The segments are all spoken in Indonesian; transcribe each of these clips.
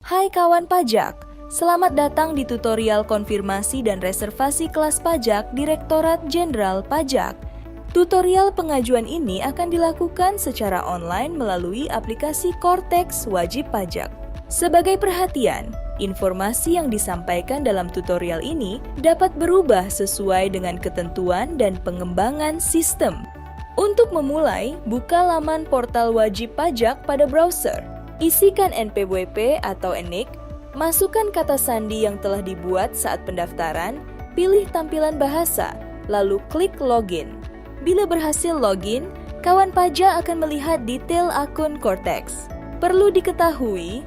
Hai kawan pajak, selamat datang di tutorial konfirmasi dan reservasi kelas pajak Direktorat Jenderal Pajak. Tutorial pengajuan ini akan dilakukan secara online melalui aplikasi Cortex Wajib Pajak. Sebagai perhatian, informasi yang disampaikan dalam tutorial ini dapat berubah sesuai dengan ketentuan dan pengembangan sistem. Untuk memulai, buka laman portal wajib pajak pada browser. Isikan NPWP atau NIK, masukkan kata sandi yang telah dibuat saat pendaftaran, pilih tampilan bahasa, lalu klik login. Bila berhasil login, kawan pajak akan melihat detail akun Cortex. Perlu diketahui,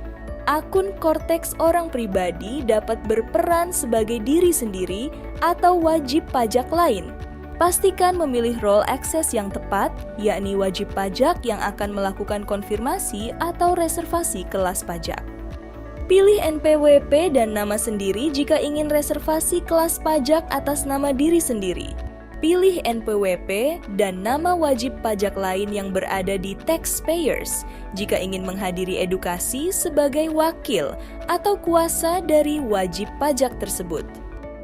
akun Cortex orang pribadi dapat berperan sebagai diri sendiri atau wajib pajak lain. Pastikan memilih role access yang tepat, yakni wajib pajak yang akan melakukan konfirmasi atau reservasi kelas pajak. Pilih NPWP dan nama sendiri jika ingin reservasi kelas pajak atas nama diri sendiri. Pilih NPWP dan nama wajib pajak lain yang berada di taxpayers jika ingin menghadiri edukasi sebagai wakil atau kuasa dari wajib pajak tersebut.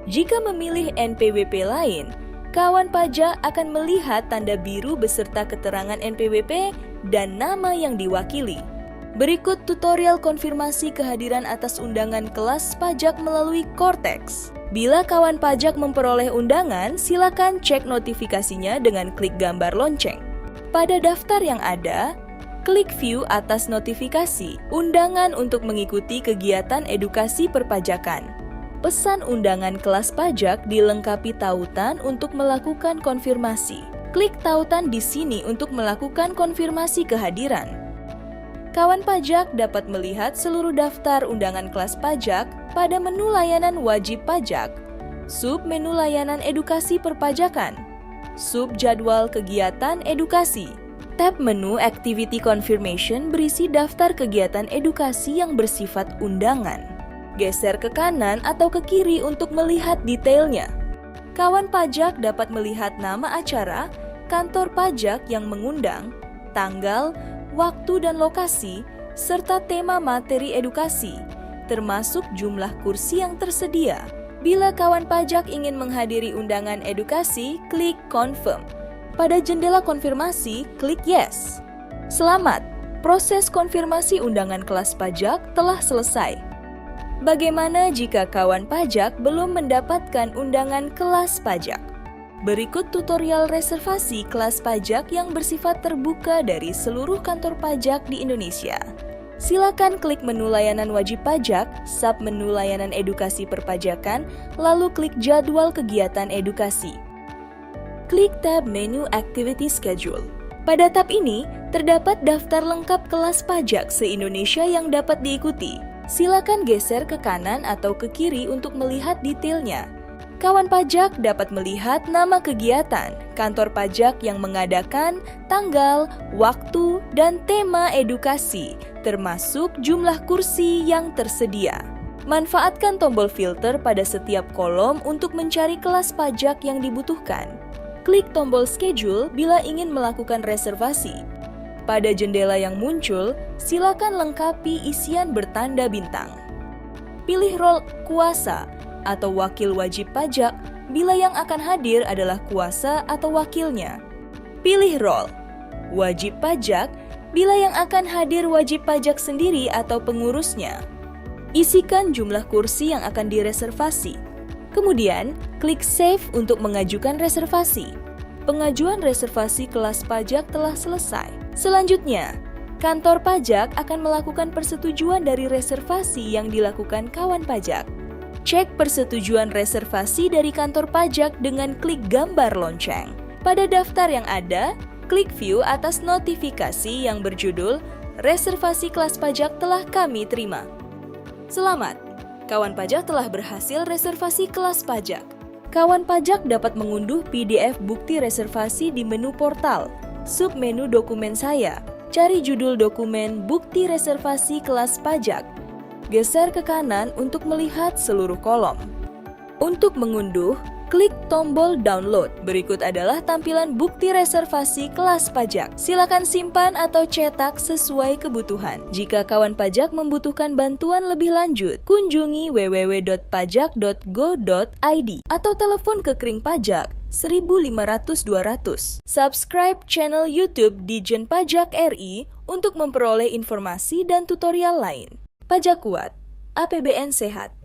Jika memilih NPWP lain, kawan pajak akan melihat tanda biru beserta keterangan NPWP dan nama yang diwakili. Berikut tutorial konfirmasi kehadiran atas undangan kelas pajak melalui Cortex. Bila kawan pajak memperoleh undangan, silakan cek notifikasinya dengan klik gambar lonceng. Pada daftar yang ada, klik view atas notifikasi undangan untuk mengikuti kegiatan edukasi perpajakan. Pesan undangan kelas pajak dilengkapi tautan untuk melakukan konfirmasi. Klik tautan di sini untuk melakukan konfirmasi kehadiran. Kawan pajak dapat melihat seluruh daftar undangan kelas pajak pada menu layanan wajib pajak, sub menu layanan edukasi perpajakan, sub jadwal kegiatan edukasi. Tab menu Activity Confirmation berisi daftar kegiatan edukasi yang bersifat undangan. Geser ke kanan atau ke kiri untuk melihat detailnya. Kawan pajak dapat melihat nama acara, kantor pajak yang mengundang, tanggal, waktu dan lokasi, serta tema materi edukasi, termasuk jumlah kursi yang tersedia. Bila kawan pajak ingin menghadiri undangan edukasi, klik confirm. Pada jendela konfirmasi, klik yes. Selamat, proses konfirmasi undangan kelas pajak telah selesai. Bagaimana jika kawan pajak belum mendapatkan undangan kelas pajak? Berikut tutorial reservasi kelas pajak yang bersifat terbuka dari seluruh kantor pajak di Indonesia. Silakan klik menu layanan wajib pajak, sub menu layanan edukasi perpajakan, lalu klik jadwal kegiatan edukasi. Klik tab menu Activity Schedule. Pada tab ini, terdapat daftar lengkap kelas pajak se-Indonesia yang dapat diikuti. Silakan geser ke kanan atau ke kiri untuk melihat detailnya. Kawan pajak dapat melihat nama kegiatan, kantor pajak yang mengadakan, tanggal, waktu, dan tema edukasi, termasuk jumlah kursi yang tersedia. Manfaatkan tombol filter pada setiap kolom untuk mencari kelas pajak yang dibutuhkan. Klik tombol schedule bila ingin melakukan reservasi. Pada jendela yang muncul, silakan lengkapi isian bertanda bintang. Pilih role kuasa atau wakil wajib pajak bila yang akan hadir adalah kuasa atau wakilnya. Pilih role wajib pajak bila yang akan hadir wajib pajak sendiri atau pengurusnya. Isikan jumlah kursi yang akan direservasi. Kemudian, klik save untuk mengajukan reservasi. Pengajuan reservasi kelas pajak telah selesai. Selanjutnya, kantor pajak akan melakukan persetujuan dari reservasi yang dilakukan kawan pajak. Cek persetujuan reservasi dari kantor pajak dengan klik gambar lonceng. Pada daftar yang ada, klik view atas notifikasi yang berjudul Reservasi kelas pajak telah kami terima. Selamat, kawan pajak telah berhasil reservasi kelas pajak. Kawan pajak dapat mengunduh PDF bukti reservasi di menu portal. Submenu dokumen saya, cari judul dokumen bukti reservasi kelas pajak. Geser ke kanan untuk melihat seluruh kolom. Untuk mengunduh, klik tombol download. Berikut adalah tampilan bukti reservasi kelas pajak. Silakan simpan atau cetak sesuai kebutuhan. Jika kawan pajak membutuhkan bantuan lebih lanjut, kunjungi www.pajak.go.id atau telepon ke Kering Pajak 1500 200. Subscribe channel YouTube Ditjen Pajak RI untuk memperoleh informasi dan tutorial lain. Pajak kuat, APBN sehat.